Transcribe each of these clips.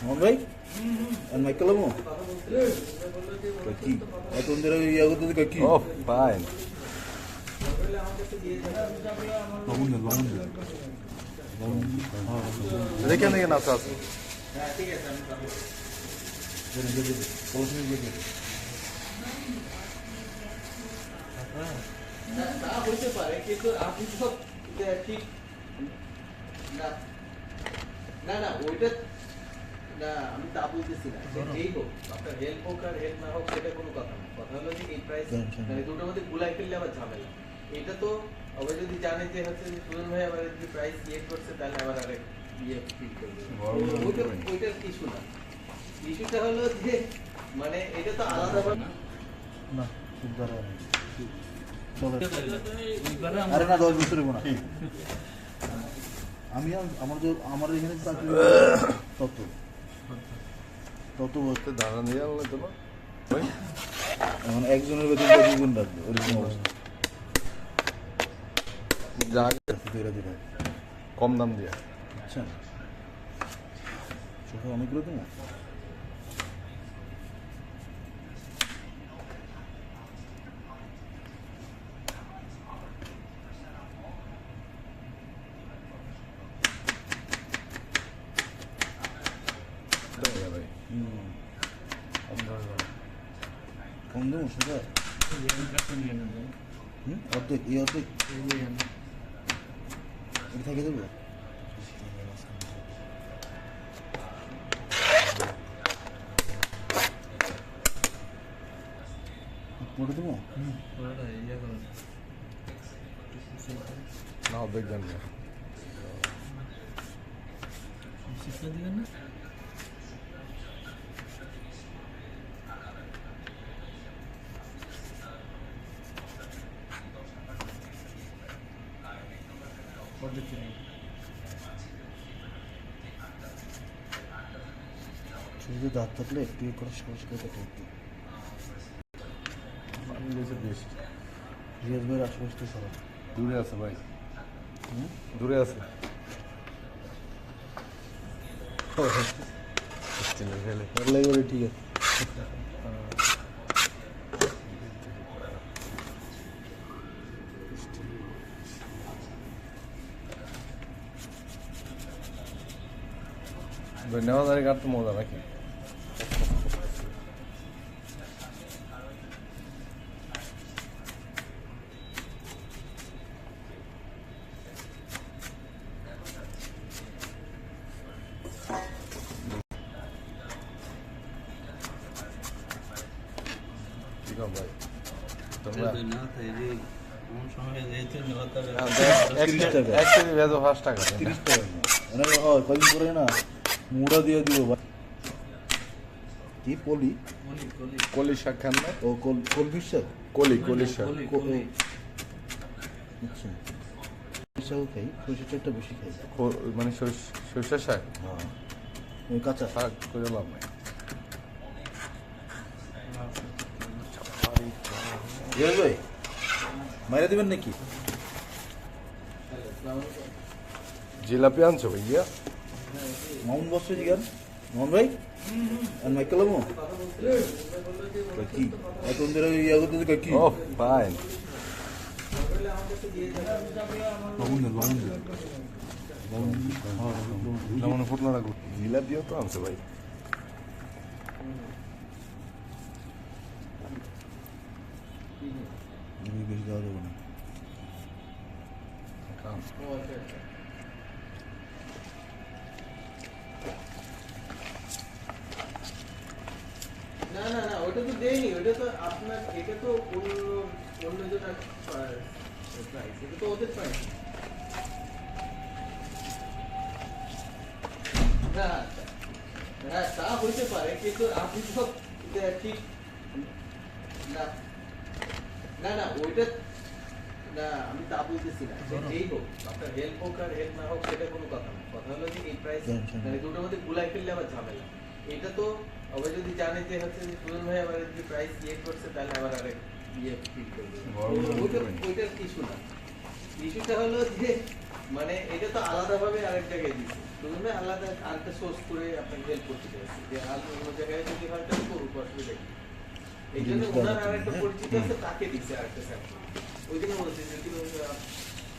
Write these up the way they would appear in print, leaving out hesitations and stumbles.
মোহন ভাই আর মাইকেল আমো কি এতক্ষণ ধরে ইয়া করতে কি ও ফাইন লবণ দে দেখে দেখে নাচা আছে ঠিক আছে তা হইতে পারে কিন্তু আপনি তো ঠিক না না না ওইটা না আমি তা বলতেছি না যেই হোক আপনার হেল্প হোক আর হেল্প না হোক সেটা কোনো কথা না কথা হলো যে এই প্রাইস মানে দুটোর মধ্যে গুলাই ফেললে আবার ঝামেলা এটা তো আবার যদি জানে যে হচ্ছে যে সুজন ভাই আবার যদি প্রাইস ইয়ে করছে তাহলে আবার আরেক ইয়ে ফিল করবে ওইটার ইস্যু না ইস্যুটা হলো যে মানে এটা তো আলাদা না সুন্দর আরে না 10 বছর না আমি আমার এখানে চাকরি তত বলতে দাঁড়া নিয়ে আনলে তো না এখন একজনের বেতন 2 গুণ রাখবে ওরকম অবস্থা কম দাম দিয়ে আচ্ছা ছোট অনেকগুলো তো না কম দেবো সেটা অর্ধেক এই অর্ধেক থেকে দেবো মোটে দেবো না অর্ধেক জানি না শুধু দাঁত থাকলে একটু করে সহজ করে কেটে বেশি রিয়াজ ভাইয়ের আশেপাশে তো সরব দূরে আছে ভাই দূরে আছে ঠিক আছে নেওয়া কাটতে মজা নাকি ভাই তোমরা 5 টাকা 30 টাকা কদিন করে না মুড়া দিয়ে দিব কি পলি কলি শাক খান না ও কলমি শাক কলি শাক আচ্ছা শাক খাই সরষের শাকটা বেশি খাই মানে সরষের শাক হ্যাঁ কাঁচা শাক করে লাভ নাই ভাই মাইরা দিবেন নাকি জিলাপি আনছো ভাইয়া মামুন বসছে জিগান মোহন ভাই আর মাইকেল আমো কি এতক্ষণ ধরে ইয়া করতে কি ও ফাইন লবণ ফুটলো রাখবো জিলাপিও তো আনছে ভাই বেশি দেওয়া যাবে না না না না ওটা তো দেয়নি ওটা তো আপনার এটা তো অন্য যেটা প্রাইস এটা তো ওদের প্রাইস না হ্যাঁ তা হইতে পারে কিন্তু আপনি তো ঠিক না না না ওইটা না আমি তা বলতেছি না যেই হোক আপনার হেল্প হোক আর হেল্প না হোক সেটা কোনো কথা না কথা হলো যে এই প্রাইস মানে দুটোর মধ্যে গুলাই ফেললে আবার ঝামেলা এটা তো আবার যদি জানে যে হচ্ছে যে সুজন ভাই আবার যদি প্রাইস ইয়ে করছে তাহলে আবার আরেক ইয়ে ফিল করবে ওইটার ইস্যু না ইস্যুটা হলো যে মানে এটা তো আলাদাভাবে আরেক জায়গায় দিচ্ছে প্রথমে আলাদা আরেকটা সোর্স করে আপনাকে হেল্প করতে চাইছি যে আর অন্য জায়গায় যদি হয় তাহলে করুক, অসুবিধা কি। এই জন্য ওনার আরেকটা পরিচিত আছে, তাকে দিচ্ছে আরেকটা স্যাম্পল। ওই জন্য বলছি যে কি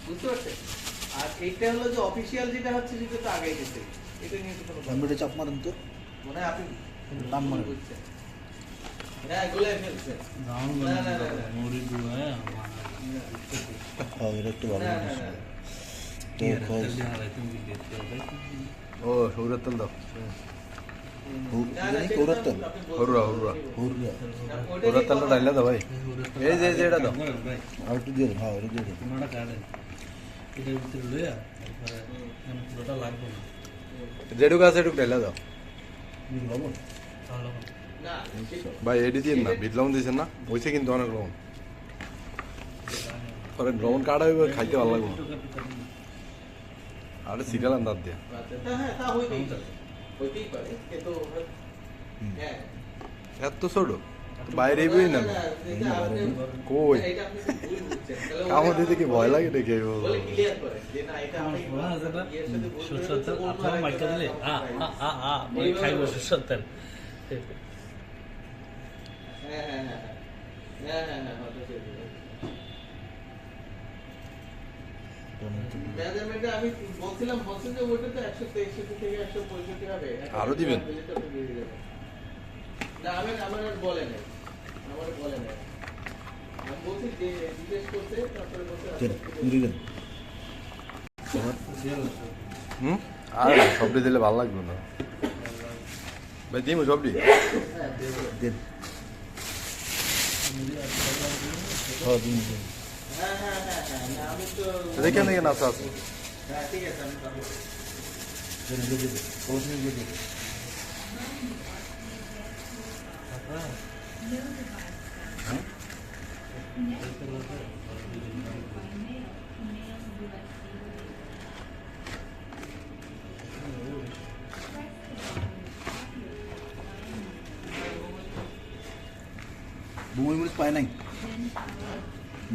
বুঝতে পারছেন। আর এইটা হলো যে অফিসিয়াল যেটা হচ্ছে সেটা তো আগেই গেছে, এটা নিয়ে তো কোনো কম্পিউটারে চাপ মারেন তো মনে হয় আপনি নাম মারেন। বুঝছেন। হ্যাঁ গোলাই ফেলছেন। না না না হ্যাঁ এটা একটু ভালো না না জিনিস। না তো খোঁজ ও সৌরের তেল দাও ওরার তেল হরুরা হরুরা হুররা হরুরা তেলটা ডাইলা দাও ভাই এই যে এটা দাও আর একটু দিয়ে দেন, হ্যাঁ এটা দিয়ে দেন। যেটুকু আছে এটুকু ডাইলা দাও লবণ না ভাই এডি দিন না বিট লবণ দিয়েছেন না হয়েছে কিন্তু অনেক লবণ পরে লবণ কাটা হইবে খাইতে ভালো লাগবে আরে সিগালাম দাঁত দিয়ে আচ্ছা হ্যাঁ তা হইতেই পারে কিন্তু হ্যাঁ এত ছোট বাইরে বই না কই কামড় দিতে কি ভয় লাগে দেখে বলে ক্লিয়ার করে যে না এটা আমি সরষের তেল আপনারা মাইকা দিলে বলে খাইব সরষের তেল হ্যাঁ হ্যাঁ হ্যাঁ হ্যাঁ হ্যাঁ হ্যাঁ মেজারমেন্টে আমি বলছিলাম বলছেন যে ওইটা তো 163 থেকে 165 হবে আরো দিবেন? না আমার আর বলে নাই আমি বলছি যে জিজ্ঞেস করতে তারপরে বলতে দেন মুড়ি দেন হুম আর সবটি দিলে ভালো লাগবে না ভাই দিমু সবটি হ্যাঁ দেবো। দেন হ্যাঁ দিন দিন হ্যাঁ হ্যাঁ হ্যাঁ হ্যাঁ না, আমি তো দেখেন দেখেন আচ্ছা আছে হ্যাঁ ঠিক আছে আমি তাহলে দেন দিয়ে দেন কলস নিয়ে দিয়ে দেন মুই মরিচ পায় নাই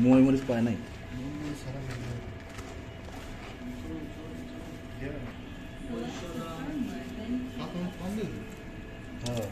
মুই মরিচ পায় নাই হ্যাঁ